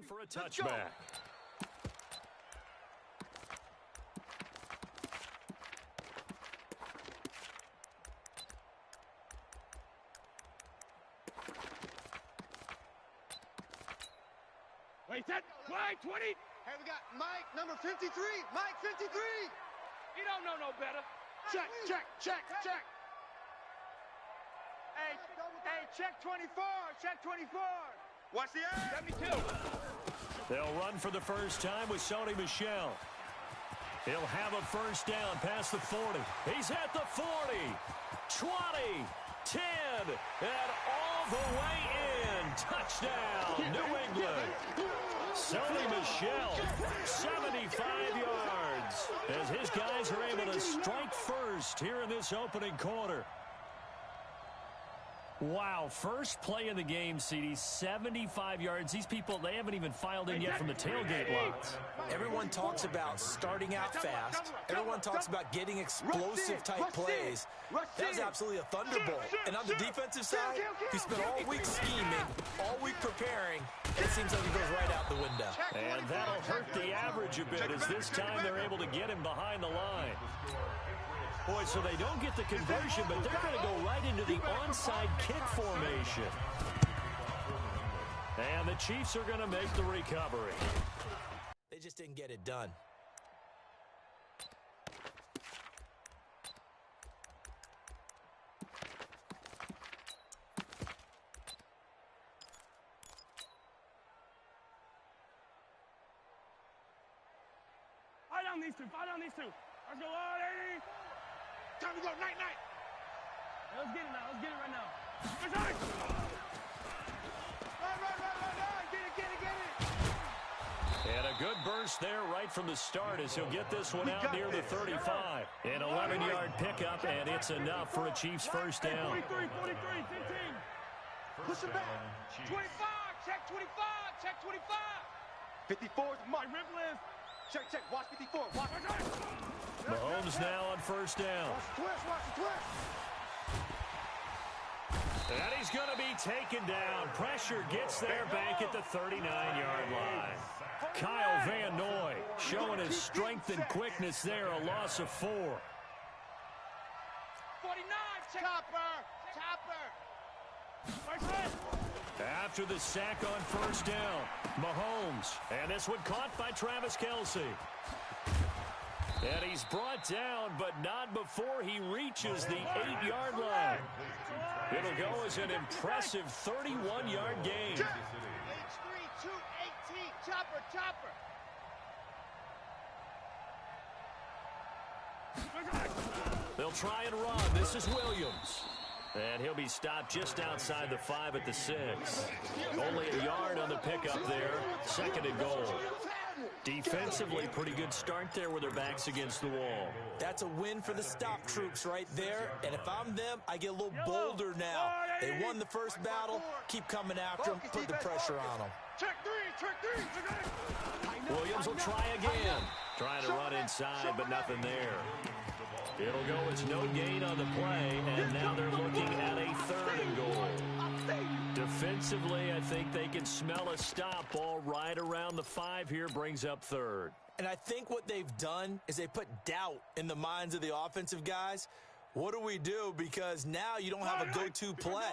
run for a touchback. Wait, set, wait, 20. Hey, we got Mike, number 53. Mike, 53. You don't know no better. Check, check, check, check. Hey, check 24, check 24. Watch the air. 72. They'll run for the first time with Sony Michel. He'll have a first down past the 40. He's at the 40, 20, 10, and all the way in. Touchdown, New England. Sony Michel, 75 yards, as his guys are able to strike first here in this opening quarter. Wow, first play of the game, CD, 75 yards. These people, they haven't even filed in yet from the tailgate lots. Everyone talks about starting out fast. Everyone talks about getting explosive-type plays. That was absolutely a thunderbolt. And on the defensive side, he spent all week scheming, all week preparing. It seems like it goes right out the window. And that'll hurt the average a bit, as this time they're able to get him behind the line. Boy, so they don't get the conversion, but they're going to go right into the onside kick formation. And the Chiefs are going to make the recovery. They just didn't get it done. Fight on these two, fight on these two. Let's go, Lord, 80. Time to go, night, night. Let's get it now, let's get it right now. Let's go. Right. Get it. And a good burst there right from the start as he'll get this one out near the 35. An 11-yard pickup, and it's enough for a Chiefs first down. 43, 15. Push it back. 25, check 25, check 25. 54 is Mike. Rip lift. Check. Watch 54. Watch. Mahomes now on first down. Watch the twist. And he's going to be taken down. Pressure gets there back at the 39-yard line. Kyle Van Noy showing his strength and quickness there, a loss of 4. 49, chopper. After the sack on first down, Mahomes. And this one caught by Travis Kelce. And he's brought down, but not before he reaches the 8-yard line. It'll go as an impressive 31-yard gain. H3, 218, chopper. They'll try and run. This is Williams. And he'll be stopped just outside the 5 at the 6. Only a yard on the pickup there. 2nd and goal. Defensively, pretty good start there with their backs against the wall. That's a win for the stop troops right there. And if I'm them, I get a little bolder now. They won the first battle. Keep coming after them. Put the pressure on them. Check three. Williams will try again. Trying to run inside, but nothing there. It'll go as no gain on the play, and now they're looking at a 3rd and goal. Defensively, I think they can smell a stop ball right around the 5 here, brings up 3rd. And I think what they've done is they put doubt in the minds of the offensive guys. What do we do? Because now you don't have a go-to play.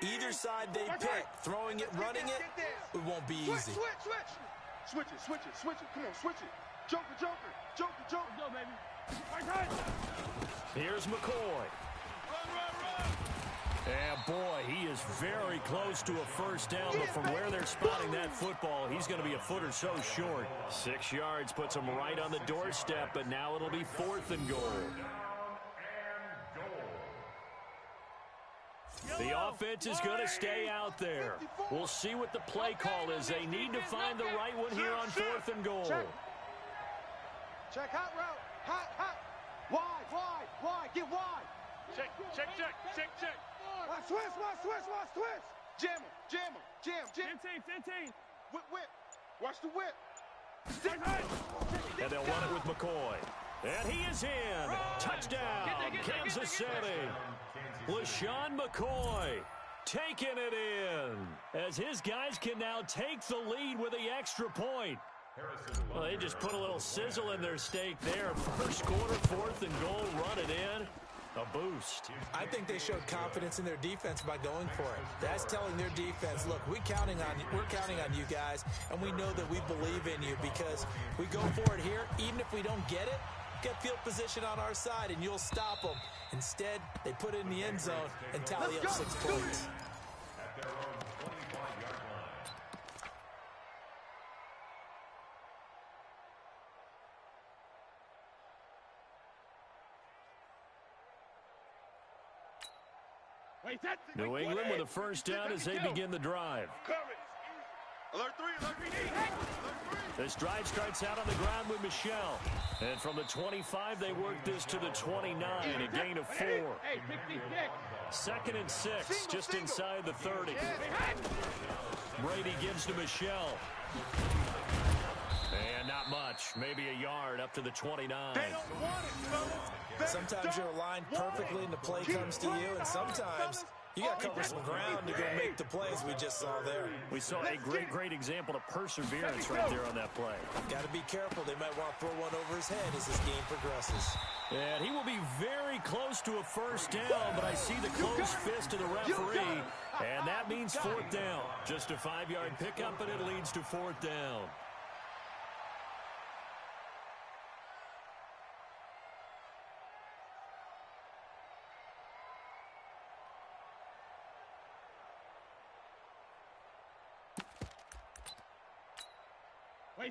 Either side they pick, throwing it, running it, it won't be easy. Switch it. Come on, switch it. Joker. Go, baby. Here's McCoy. Run. And boy, he is very close to a first down, but from where they're spotting that football, he's going to be a foot or so short. 6 yards puts him right on the doorstep, but now it'll be 4th and goal. The offense is going to stay out there. We'll see what the play call is. They need to find the right one here on 4th and goal. Check hot route. Hot. Wide. Get wide. Check. Watch twist. Jam him. 15. Whip. Watch the whip. And they'll run it with McCoy. And he is in. Touchdown, Kansas City. LaShawn McCoy. taking it in, as his guys can now take the lead with the extra point. Well, they just put a little sizzle in their steak there. First quarter, 4th and goal, run it in. A boost. I think they showed confidence in their defense by going for it. That's telling their defense, look, we're counting on you guys, and we know that we believe in you because we go for it here. Even if we don't get it, get field position on our side, and you'll stop them. Instead, they put it in the end zone and tally up 6 points. New England with a first down as they begin the drive. Alert 3, alert 3. This drive starts out on the ground with Michel. And from the 25, they work this to the 29, a gain of 4. 2nd and 6, just inside the 30. Brady gives to Michel. And not much, maybe a yard up to the 29. They don't want it, fellas. Sometimes you're aligned perfectly and the play comes to you, and sometimes you got to cover some ground to go make the plays we just saw there. We saw a great example of perseverance right there on that play. Got to be careful. They might want to throw one over his head as this game progresses. And he will be very close to a first down, but I see the closed fist of the referee, and that means 4th down. Just a 5-yard pickup, and it leads to 4th down.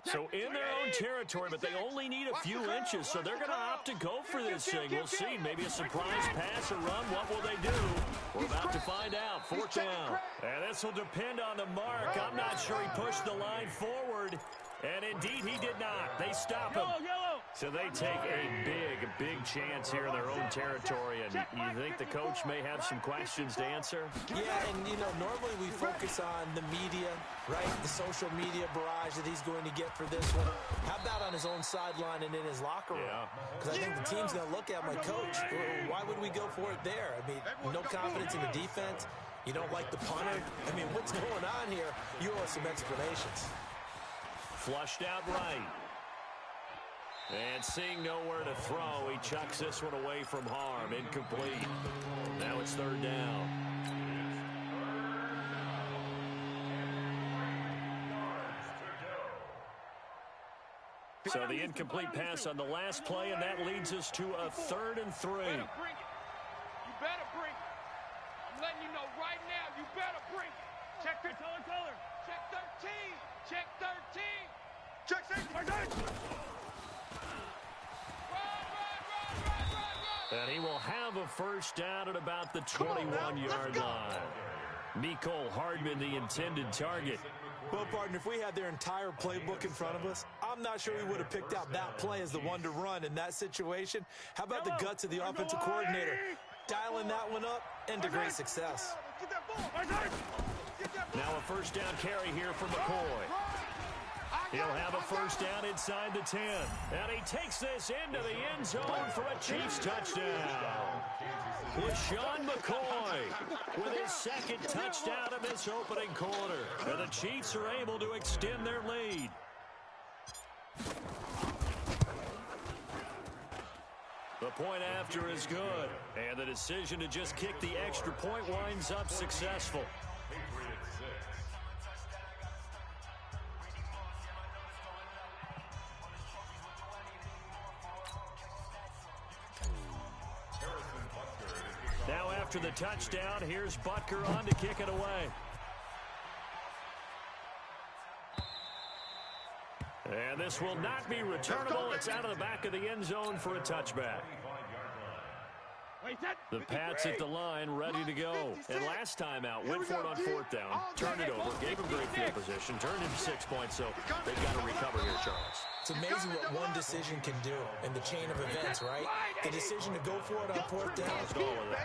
So in their own territory, but they only need a few inches, so they're going to opt to go for this thing. We'll see. Maybe a surprise pass or run. What will they do? We're about to find out. 4th down. And this will depend on the mark. I'm not sure he pushed the line forward. And indeed, he did not. They stop him. So they take a big chance here in their own territory. And you think the coach may have some questions to answer? Yeah, and, normally we focus on the media, right? The social media barrage that he's going to get for this one. How about on his own sideline and in his locker room? Because I think the team's going to look at my coach. Why would we go for it there? I mean, no confidence in the defense. You don't like the punter. I mean, what's going on here? You owe us some explanations. Flushed out right. And seeing nowhere to throw, he chucks this one away from harm. Incomplete. Now it's 3rd down. So the incomplete pass on the last play, and that leads us to a 3rd and 3. You better bring it. I'm letting you know right now, you better bring it. Check the color. Check 13. Check 13. Check 6. And he will have a first down at about the 21-yard line. Mecole Hardman, the intended target. Well, partner, if we had their entire playbook in front of us, I'm not sure we would have picked out that play as the one to run in that situation. How about the guts of the offensive coordinator? Dialing that one up into great success. Now a first down carry here for McCoy. He'll have a first down inside the 10. And he takes this into the end zone for a Chiefs touchdown. LaShawn McCoy with his 2nd touchdown of this opening quarter. And the Chiefs are able to extend their lead. The point after is good. And the decision to just kick the extra point winds up successful. Now after the touchdown, here's Butker on to kick it away. And this will not be returnable. It's out of the back of the end zone for a touchback. The Pats at the line, ready to go. And last time out, went for it on 4th down, turned it over, gave him great field position, turned into 6 points, so they've got to recover here, Charles. It's amazing what one decision can do in the chain of events, right? The decision to go for it on fourth down.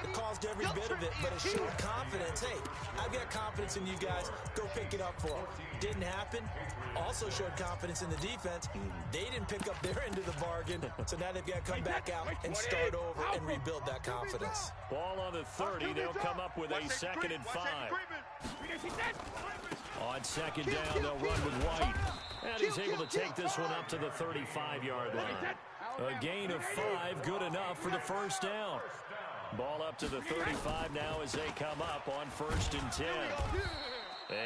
It caused every bit of it, but it showed confidence. Hey, I've got confidence in you guys. Go pick it up for them. Didn't happen. Also showed confidence in the defense. They didn't pick up their end of the bargain, so now they've got to come back out and start over and rebuild that confidence. Ball on the 30. They'll come up with a 2nd and 5. On 2nd down, they'll run with White. And he's able to take this one up to the 35-yard line. A gain of 5, good enough for the first down. Ball up to the 35 now as they come up on 1st and 10.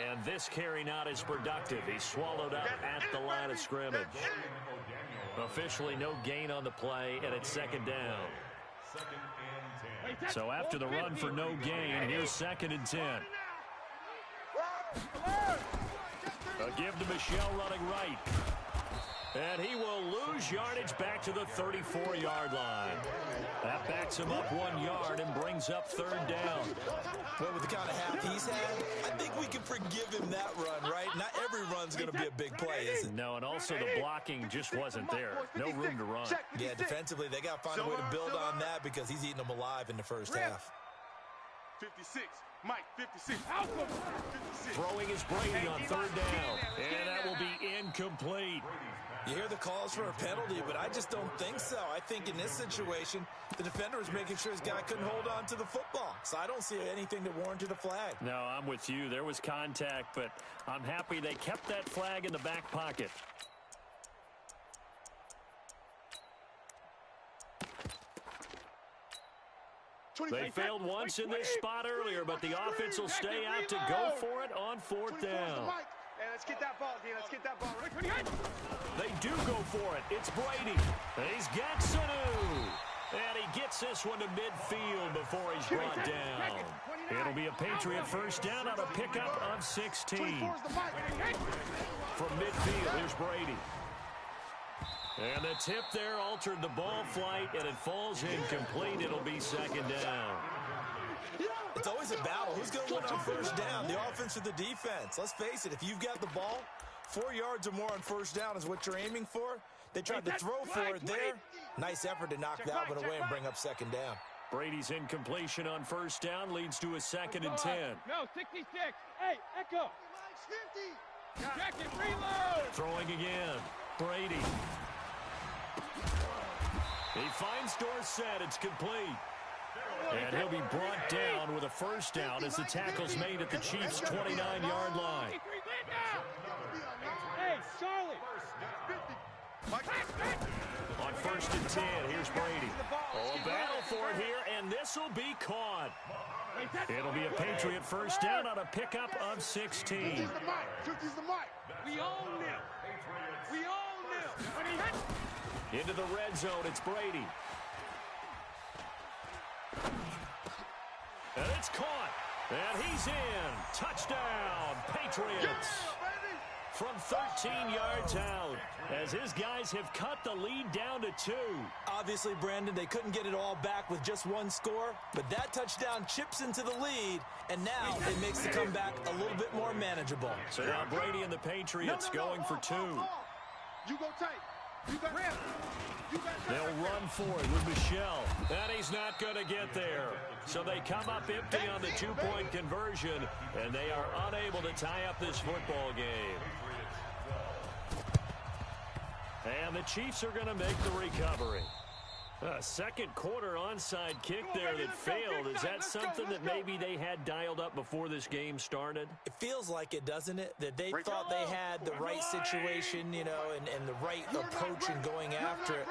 And this carry not as productive. He's swallowed up at the line of scrimmage. Officially no gain on the play, and it's 2nd down. So after the run for no gain, here's 2nd and 10. A give to Michel running right. And he will lose yardage back to the 34-yard line. That backs him up 1 yard and brings up 3rd down. Well, with the kind of half he's had, I think we can forgive him that run, right? Not every run's going to be a big play, is it? No, and also the blocking just wasn't there. No room to run. Yeah, defensively, they got to find a way to build on that because he's eating them alive in the first half. 56. Mike, 56. 56. Throwing is Brady on 3rd down. And that will be incomplete. You hear the calls for a penalty, but I just don't think so. I think in this situation, the defender was making sure his guy couldn't hold on to the football. So I don't see anything that warranted a flag. No, I'm with you. There was contact, but I'm happy they kept that flag in the back pocket. They failed once in this spot earlier, but the offense will stay out to go for it on 4th down. Hey, let's get that ball, D. Let's get that ball. They do go for it. It's Brady. He's got Sanu. And he gets this one to midfield before he's brought down. It'll be a Patriot first down on a pickup of 16. From midfield, here's Brady. And the tip there altered the ball flight, and it falls incomplete. It'll be 2nd down. It's always a battle. Who's going to win on first down, the offense or the defense? Let's face it, if you've got the ball, 4 yards or more on first down is what you're aiming for. They tried to throw for it there. Nice effort to knock that one away and bring up 2nd down. Brady's incompletion on first down leads to a 2nd and 10. No, 66. Hey, Echo. Jacket, reload. Throwing again. Brady. He finds Dorsett. It's complete. And he'll be brought down with a first down as the tackle's made at the Chiefs' 29-yard line. Hey, Charlie. On 1st and 10, here's Brady. Oh, a battle for it here, and this will be caught. It'll be a Patriot first down on a pickup of 16. We all knew. We all knew. Into the red zone, it's Brady. And it's caught. And he's in. Touchdown, Patriots. From 13 yards out, as his guys have cut the lead down to 2. Obviously, Brandon, they couldn't get it all back with just one score, but that touchdown chips into the lead, and now it makes the comeback a little bit more manageable. So now Brady and the Patriots going for 2. You go tight. You got him. They'll run for it with Michel. And he's not going to get there. So they come up empty on the 2-point conversion, and they are unable to tie up this football game. And the Chiefs are going to make the recovery. A second quarter onside kick there that failed. Is that something that maybe they had dialed up before this game started? It feels like it, doesn't it? That they thought they had the right situation, you know, and the right approach in going after it.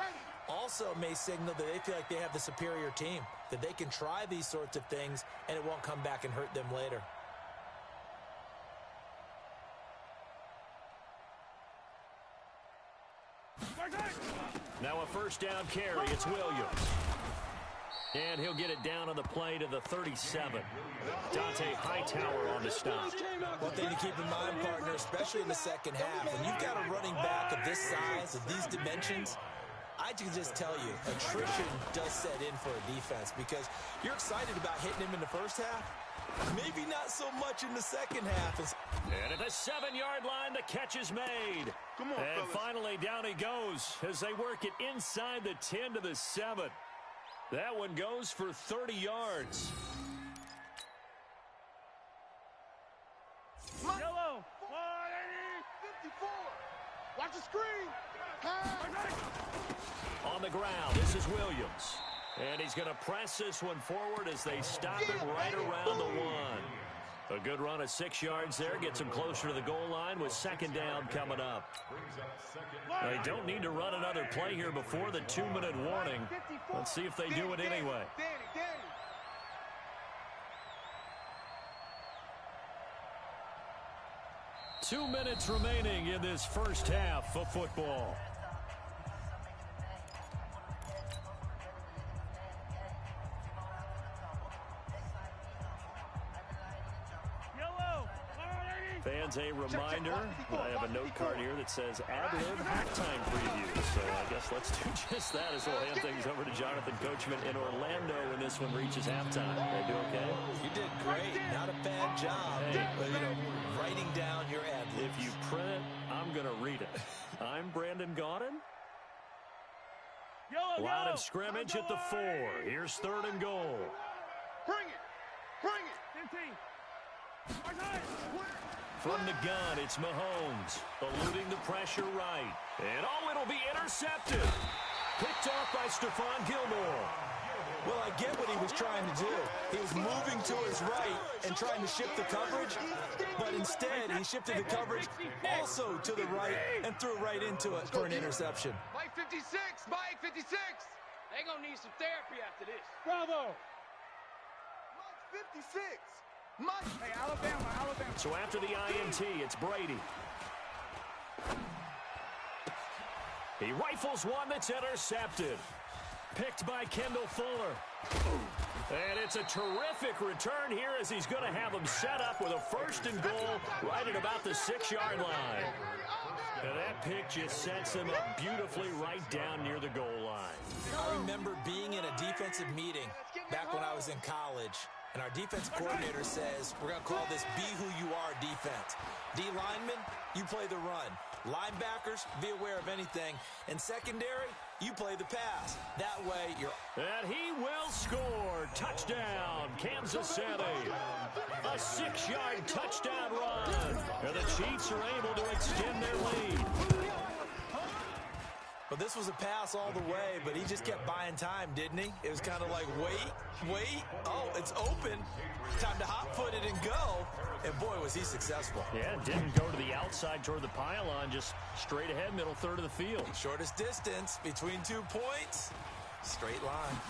Also may signal that they feel like they have the superior team, that they can try these sorts of things and it won't come back and hurt them later. Now a first down carry. It's Williams. And he'll get it down on the play to the 37. Dante Hightower on the stop. One thing to keep in mind, partner, especially in the second half, when you've got a running back of this size, of these dimensions, I can just tell you, attrition does set in for a defense because you're excited about hitting him in the first half. Maybe not so much in the second half. And at the 7-yard line, the catch is made. Come on, And fellas. finally, down he goes as they work it inside the 10 to the 7. That one goes for 30 yards. Yellow. 54. Watch the screen. On the ground, this is Williams. And he's going to press this one forward as they stop him right around the 1. A good run of 6 yards there. Gets him closer to the goal line with second down coming up. They don't need to run another play here before the 2-minute warning. Let's see if they do it anyway. 2 minutes remaining in this first half of football. Fans, a reminder, I have a note card here that says ad-lib halftime preview. So I guess let's do just that as we'll hand things over to Jonathan Coachman in Orlando when this one reaches halftime. They do okay? You did great. Not a bad job. Hey. Writing down your ad-libs. If you print it, I'm going to read it. I'm Brandon Gaudin. Line of scrimmage at the 4. Here's 3rd and goal. Bring it. Bring it. 15. From the gun, it's Mahomes, eluding the pressure right. And, it'll be intercepted. Picked off by Stephon Gilmore. Well, I get what he was trying to do. He was moving to his right and trying to shift the coverage, but instead he shifted the coverage also to the right and threw right into it for an interception. Mike 56, Mike 56. They gonna need some therapy after this. Bravo. Mike 56. Mike. Hey, Alabama. So after the INT, it's Brady. He rifles one that's intercepted. Picked by Kendall Fuller. And it's a terrific return here as he's going to have him set up with a 1st and goal right at about the 6-yard line. And that pick just sets him up beautifully right down near the goal line. I remember being in a defensive meeting back when I was in college, and our defense coordinator says, we're going to call this Be Who You Are defense. D linemen, you play the run. Linebackers, be aware of anything. And secondary, you play the pass. That way, you're... And he will score. Touchdown, Kansas City. A 6-yard touchdown run. And the Chiefs are able to extend their lead. Well, this was a pass all the way, but he just kept buying time, didn't he? It was kind of like, wait. Oh, it's open. Time to hot-foot it and go. And, boy, was he successful. Yeah, didn't go to the outside toward the pylon, just straight ahead, middle third of the field. Shortest distance between 2 points. Straight line.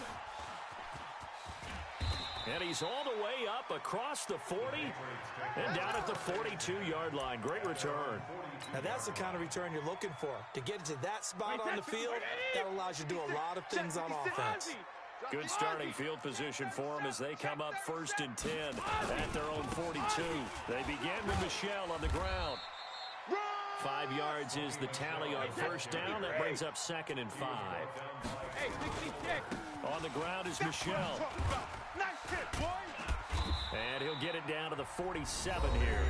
And he's all the way up across the 40 and down at the 42-yard line. Great return. Now, that's the kind of return you're looking for. To get to that spot on the field, that allows you to do a lot of things on offense. Good starting field position for them as they come up 1st and 10 at their own 42. They begin with Michel on the ground. 5 yards is the tally on 1st down. That brings up 2nd and 5. Hey, 66. On the ground is Michel. Nice hit, boy. And he'll get it down to the 47 here.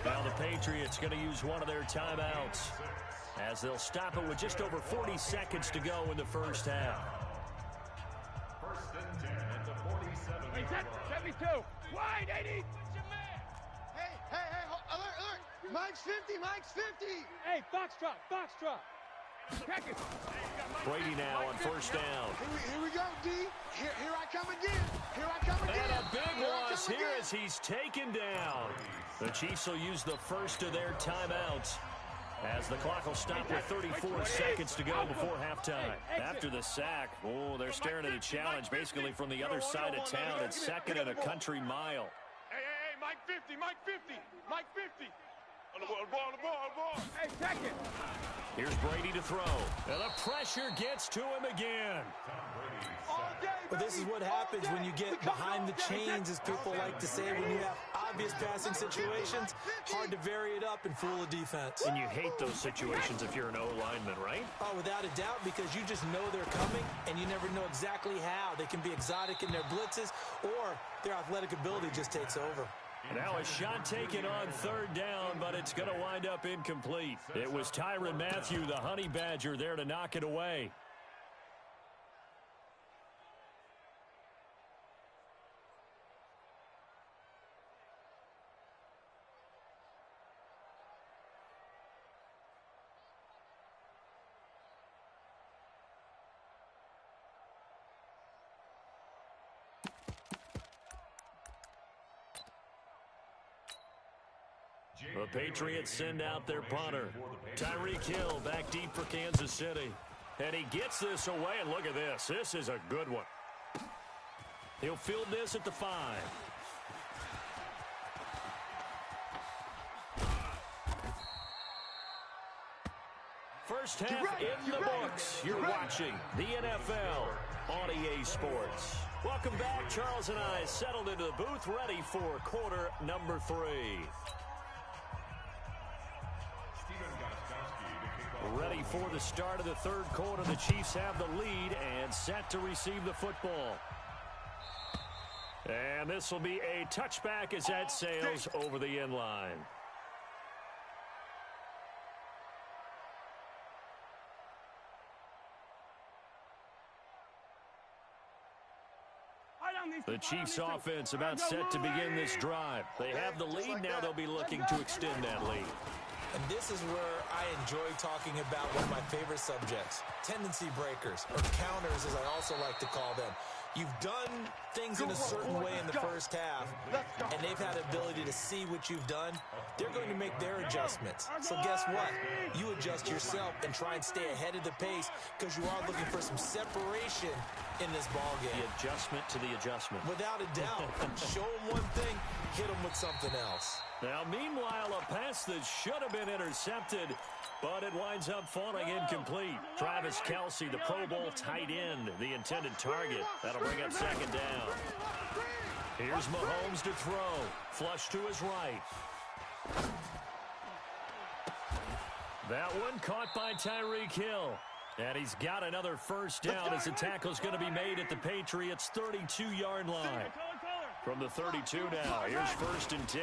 Now the Patriots going to use one of their timeouts as they'll stop it with just over 40 seconds to go in the first half. 1st and 10 at the 47. Wait, 72. Wide, 80. Hey, alert. Mike's 50. Hey, foxtrot. Check it. Brady now on 1st down. Here we go, D. Here I come again. And a big loss here as he's taken down. The Chiefs will use the first of their timeouts as the clock will stop with 34 seconds to go before halftime. After the sack, they're staring at a challenge basically from the other side of town. It's 2nd and a country mile. Hey, Mike 50. On the ball. Hey, check it. Here's Brady to throw. And the pressure gets to him again. But this is what happens when you get behind the chains, as people like to say, when you have obvious passing situations. Hard to vary it up and fool a defense. And you hate those situations if you're an O-lineman, right? Oh, without a doubt, because you just know they're coming, and you never know exactly how. They can be exotic in their blitzes, or their athletic ability just takes over. Now a shot taken on third down, but it's going to wind up incomplete. It was Tyrann Mathieu, the Honey Badger, there to knock it away. The Patriots send out their punter. Tyreek Hill back deep for Kansas City. And he gets this away, and look at this. This is a good one. He'll field this at the 5. First half in the books. You're watching the NFL on EA Sports. Welcome back. Charles and I settled into the booth, ready for quarter number 3. Ready for the start of the third quarter. The Chiefs have the lead and set to receive the football. And this will be a touchback as that sails over the end line. The Chiefs offense about set to begin this drive. They have the lead. Now they'll be looking to extend that lead. And this is where I enjoy talking about one of my favorite subjects, tendency breakers, or counters as I also like to call them. You've done things in a certain way in the first half, and they've had the ability to see what you've done. They're going to make their adjustments. So guess what? You adjust yourself and try and stay ahead of the pace because you are looking for some separation in this ball game. The adjustment to the adjustment. Without a doubt. Show them one thing, hit them with something else. Now, meanwhile, a pass that should have been intercepted, but it winds up falling incomplete. Travis Kelce, the Pro Bowl tight end, the intended target. That'll bring up second down. Here's Mahomes to throw. Flush to his right. That one caught by Tyreek Hill. And he's got another first down as the tackle's going to be made at the Patriots' 32-yard line. From the 32 now, here's 1st and 10.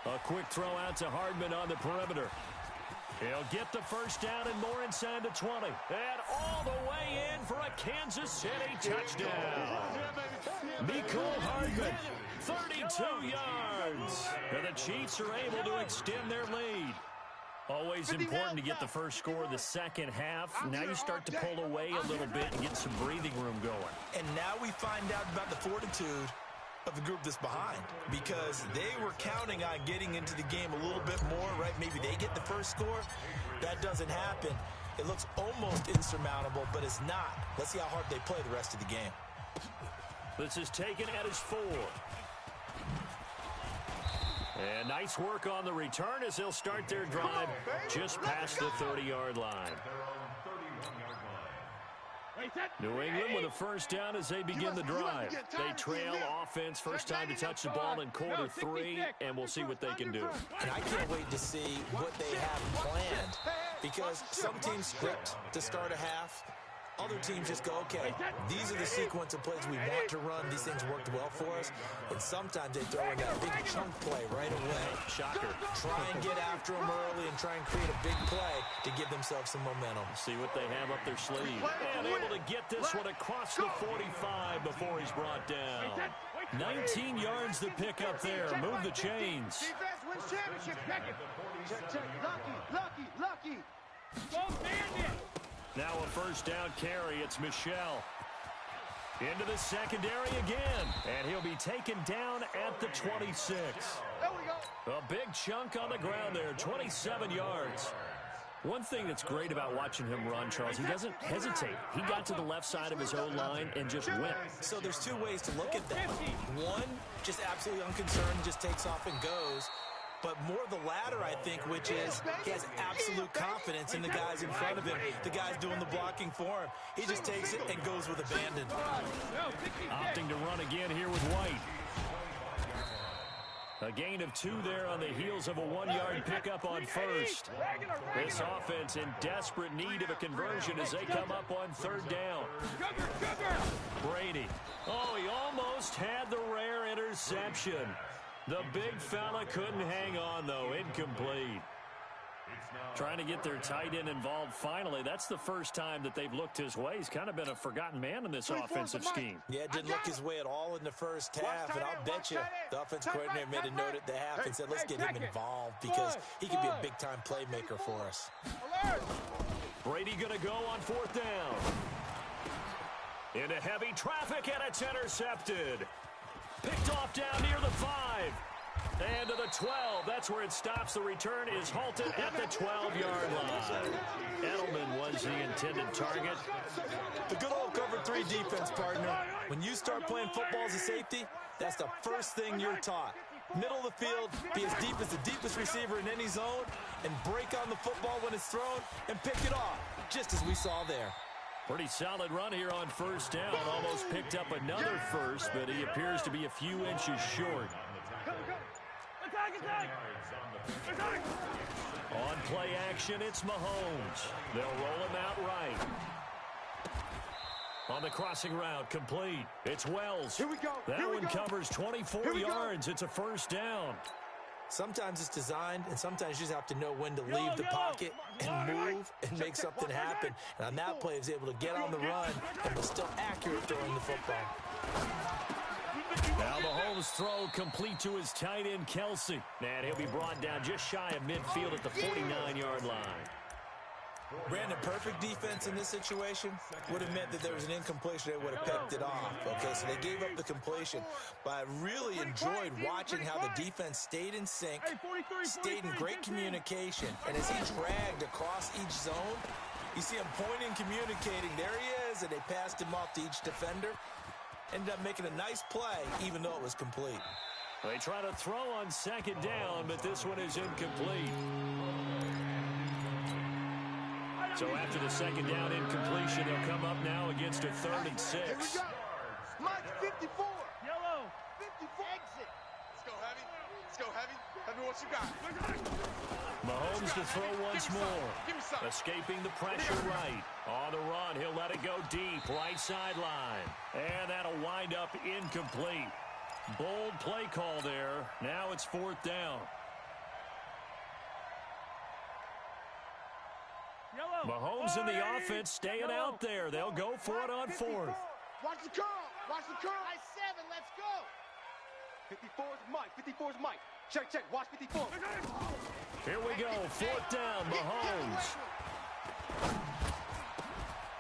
A quick throw out to Hardman on the perimeter. He'll get the first down and more inside the 20. And all the way in for a Kansas City touchdown. Mecole Hardman, 32 yards. And the Chiefs are able to extend their lead. Always important to get the first score of the second half. Now you start to pull away a little bit and get some breathing room going. And now we find out about the fortitude of the group that's behind, because they were counting on getting into the game a little bit more, right? Maybe they get the first score. That doesn't happen. It looks almost insurmountable, but it's not. Let's see how hard they play the rest of the game. This is taken at his 4. And nice work on the return as they'll start their drive just past the 30-yard line. New England with a first down as they begin the drive. They trail offense, first time to touch the ball in quarter 3, and we'll see what they can do. And I can't wait to see what they have planned, because some teams script to start a half. Other teams just go, okay, these are the sequence of plays we want to run. These things worked well for us. And sometimes they throw in that big chunk play right away. Shocker. Try and get after them early and try and create a big play to give themselves some momentum. See what they have up their sleeve. And able to get this one across the 45 before he's brought down. 19 yards to pick up there. Move the chains. Defense wins championship. Check. Lucky. Go Bandit. Now a first down carry. It's Michel. Into the secondary again. And he'll be taken down at the 26. There we go. A big chunk on the ground there. 27 yards. One thing that's great about watching him run, Charles, he doesn't hesitate. He got to the left side of his own line and just went. So there's two ways to look at that. One, just absolutely unconcerned, just takes off and goes. But more the latter, I think, which is he has absolute confidence in the guys in front of him, the guys doing the blocking for him. He just takes it and goes with abandon. Opting to run again here with White. A gain of 2 there on the heels of a 1-yard pickup on first. This offense in desperate need of a conversion as they come up on 3rd down. Brady. Oh, he almost had the rare interception. The big fella couldn't hang on, though. Incomplete. Trying to get their tight end involved finally. That's the first time that they've looked his way. He's kind of been a forgotten man in this offensive scheme. Yeah, it didn't look his way at all in the first half, and I'll bet you the offensive coordinator made a note at the half and said, let's get him involved because he could be a big-time playmaker for us. Brady going to go on 4th down. Into heavy traffic, and it's intercepted. Picked off down near the 5. And to the 12. That's where it stops. The return is halted at the 12-yard line. Edelman was the intended target. The good old cover 3 defense, partner. When you start playing football as a safety, that's the first thing you're taught. Middle of the field, be as deep as the deepest receiver in any zone, and break on the football when it's thrown and pick it off, just as we saw there. Pretty solid run here on 1st down. Almost picked up another first, but he appears to be a few inches short. On play action, it's Mahomes. They'll roll him out right. On the crossing route, complete. It's Wells. Here we go. That one covers 24 yards. It's a 1st down. Sometimes it's designed, and sometimes you just have to know when to leave the pocket and move and make something happen. And on that play, he was able to get on the run and was still accurate throwing the football. Now Mahomes' throw complete to his tight end, Kelsey. And he'll be brought down just shy of midfield at the 49-yard line. Brandon, perfect defense in this situation would have meant that there was an incompletion. They would have picked it off. Okay, so they gave up the completion. But I really enjoyed watching how the defense stayed in sync, stayed in great communication. And as he dragged across each zone, you see him pointing, communicating. There he is, and they passed him off to each defender. Ended up making a nice play, even though it was complete. They try to throw on 2nd down, but this one is incomplete. So after the 2nd down incompletion, they'll come up now against a 3rd and 6. Here we go. Mike 54. Yellow. 54. Exit. Let's go, Heavy. Let's go, Heavy. Heavy, what you got? Mahomes to throw once more. Escaping the pressure right. On the run, he'll let it go deep. Right sideline. And that'll wind up incomplete. Bold play call there. Now it's 4th down. Mahomes and the offense staying out there. They'll go for it on 4th. Watch the curl. Watch the curl. High 7, let's go. 54 is Mike. 54 is Mike. Check, check. Watch 54. Here we go. 4th down, Mahomes.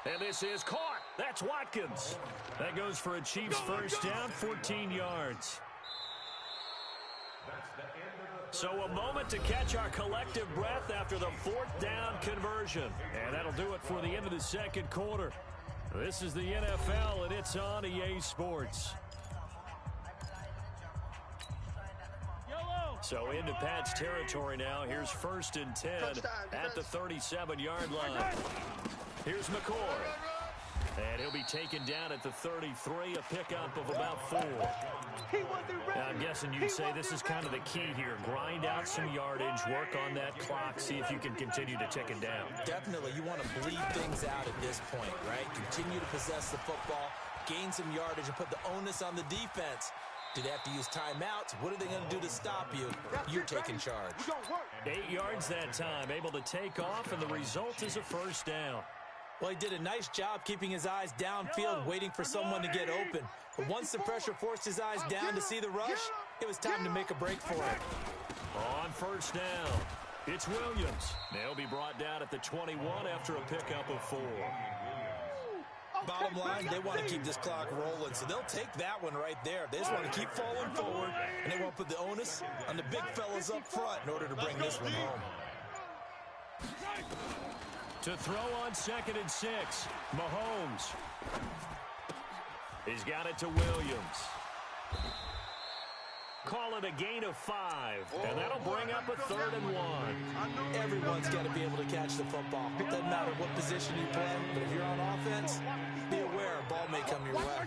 And this is caught. That's Watkins. That goes for a Chiefs 1st down, 14 yards. So a moment to catch our collective breath after the 4th down conversion. And that'll do it for the end of the 2nd quarter. This is the NFL, and it's on EA Sports. So into Pat's territory now. Here's 1st and 10 at the 37-yard line. Here's McCoy. And he'll be taken down at the 33, a pickup of about 4. Now, I'm guessing you'd say this is kind of the key here. Grind out some yardage, work on that clock, see if you can continue to tick it down. Definitely, you want to bleed things out at this point, right? Continue to possess the football, gain some yardage, and put the onus on the defense. Do they have to use timeouts? What are they going to do to stop you? You're taking charge. 8 yards that time, able to take off, and the result is a 1st down. Well, he did a nice job keeping his eyes downfield, waiting for someone to get open. But once the pressure forced his eyes down to see the rush, it was time to make a break for it. On 1st down, it's Williams. They'll be brought down at the 21 after a pickup of 4. Bottom line, they want to keep this clock rolling, so they'll take that one right there. They just want to keep falling forward, and they want to put the onus on the big fellas up front in order to bring this one home. To throw on 2nd and 6, Mahomes. He's got it to Williams. Call it a gain of 5, and that'll bring up a 3rd and 1. Everyone's got to be able to catch the football. It doesn't matter what position you play, but if you're on offense, be aware a ball may come your way.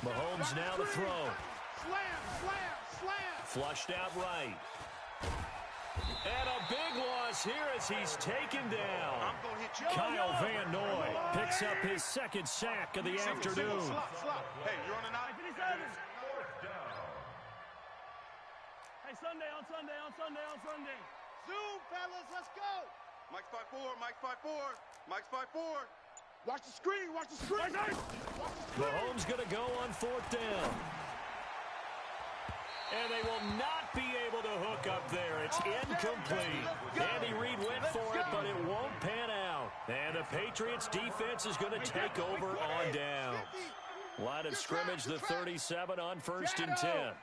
Mahomes now to throw. Slam, slam, slam. Flushed out right. And a big loss here as he's taken down. I'm going to hit you. Kyle Van Noy picks up his second sack of the afternoon. Slop. Hey, you're on an eye. Hey, Sunday. Zoom, fellas, let's go. Mike's 5'4", Mike's 5'4". Watch the screen. Mahomes going to go on fourth down. And they will not be able to hook up there. It's incomplete. Andy Reid went for it, but it won't pan out. And the Patriots defense is going to take over on down. Line of scrimmage, the 37 on 1st and 10.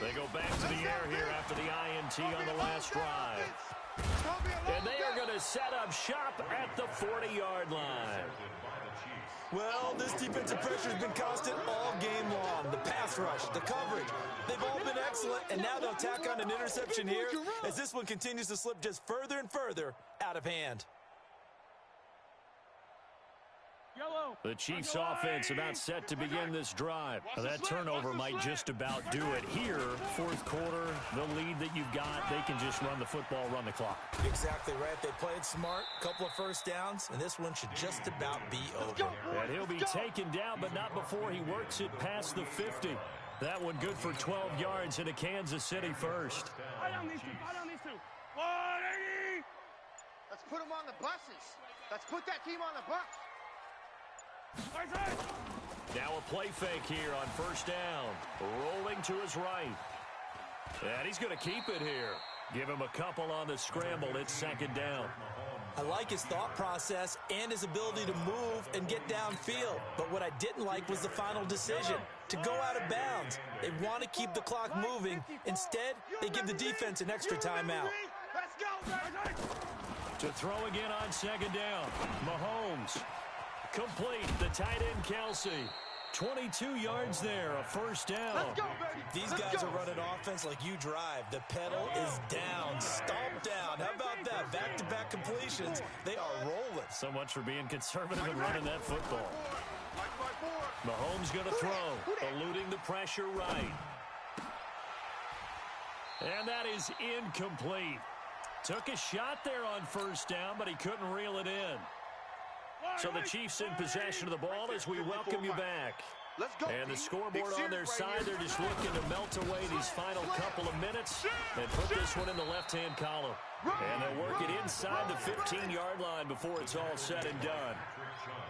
They go back to the air here after the INT on the last drive. And they are going to set up shop at the 40-yard line. Well, this defensive pressure has been constant all game long. The pass rush, the coverage, they've all been excellent, and now they'll tack on an interception here as this one continues to slip just further and further out of hand. The Chiefs offense about set to begin this drive. That turnover might just about do it here. Fourth quarter, the lead that you've got, they can just run the football, run the clock. Exactly right. They played smart, couple of first downs, and this one should just about be over. And he'll be taken down, but not before he works it past the 50. That one good for 12 yards into Kansas City first. Fight down these two. 180. Let's put them on the buses. Let's put that team on the bus. Now a play fake here on first down. Rolling to his right. And he's going to keep it here. Give him a couple on the scramble. It's second down. I like his thought process and his ability to move and get downfield. But what I didn't like was the final decision, to go out of bounds. They want to keep the clock moving. Instead, they give the defense an extra timeout. Let's go, To throw again on second down. Mahomes. Complete. The tight end, Kelsey. 22 yards there, a first down. Let's go, baby. These guys are running offense like you drive. The pedal is down, stomped down. How about that? Back-to-back completions. They are rolling. So much for being conservative and running that football. Mahomes going to throw, eluding the pressure right. And that is incomplete. Took a shot there on first down, but he couldn't reel it in. So the Chiefs in possession of the ball as we welcome you back. And the scoreboard on their side, they're just looking to melt away these final couple of minutes and put this one in the left-hand column. And they'll work it inside the 15-yard line before it's all said and done.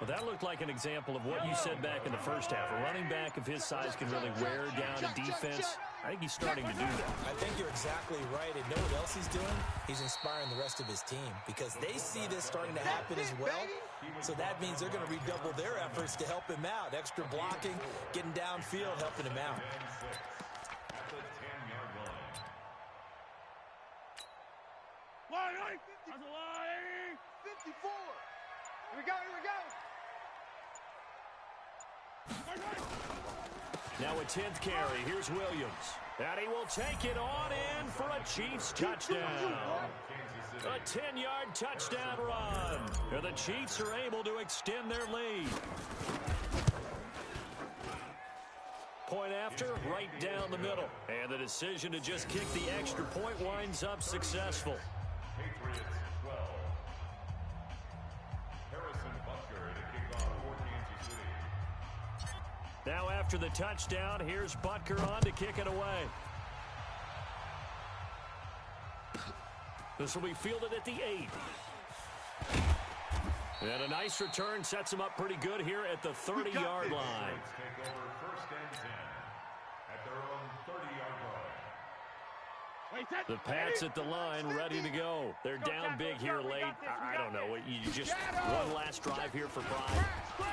Well, that looked like an example of what you said back in the first half. A running back of his size can really wear down a defense. I think he's starting to do that. I think you're exactly right. And know what else he's doing? He's inspiring the rest of his team because they see this starting to happen as well. So that means they're going to redouble their efforts to help him out. Extra blocking, getting downfield, helping him out. That's a line. 54. Here we go. Now a 10th carry. Here's Williams. And he will take it on in for a Chiefs touchdown. A 10-yard touchdown run. And the Chiefs are able to extend their lead. Point after, right down the middle. And the decision to just kick the extra point winds up successful. Patriots 12. Harrison Butker to kick off for Kansas City. Now after the touchdown, here's Butker on to kick it away. This will be fielded at the 8. And a nice return sets him up pretty good here at the 30-yard line. Take over first and 10 at their own 30-yard line. The Pats at the line, ready to go. They're down big here late. I don't know. You just one last drive here for pride.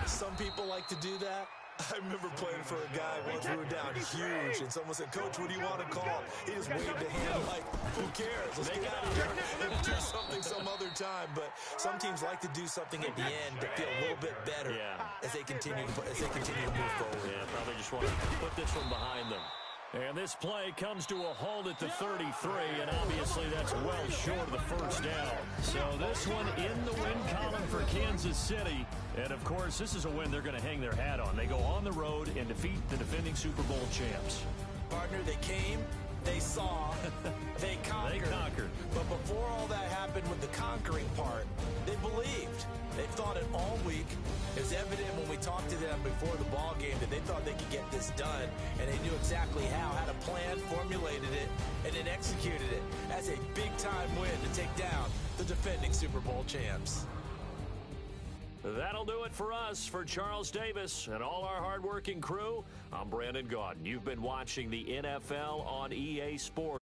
Some people like to do that. I remember playing for a guy once we were down huge, and someone said, "Coach, what do you want to call?" He just waved a hand like, "Who cares? Let's get out of here and do something some other time." But some teams like to do something at the end to feel a little bit better as they continue to move forward. Yeah, probably just want to put this one behind them. And this play comes to a halt at the 33, and obviously that's well short of the first down. So this one in the win column for Kansas City. And, of course, this is a win they're going to hang their hat on. They go on the road and defeat the defending Super Bowl champs. Partner, they came, they saw, they conquered. They conquered. But before all that happened with the conquering part, they believed. They've thought it all week. It was evident when we talked to them before the ball game that they thought they could get this done, and they knew exactly how, had a plan, formulated it, and then executed it. That's a big-time win to take down the defending Super Bowl champs. That'll do it for us. For Charles Davis and all our hardworking crew, I'm Brandon Gaudin. You've been watching the NFL on EA Sports.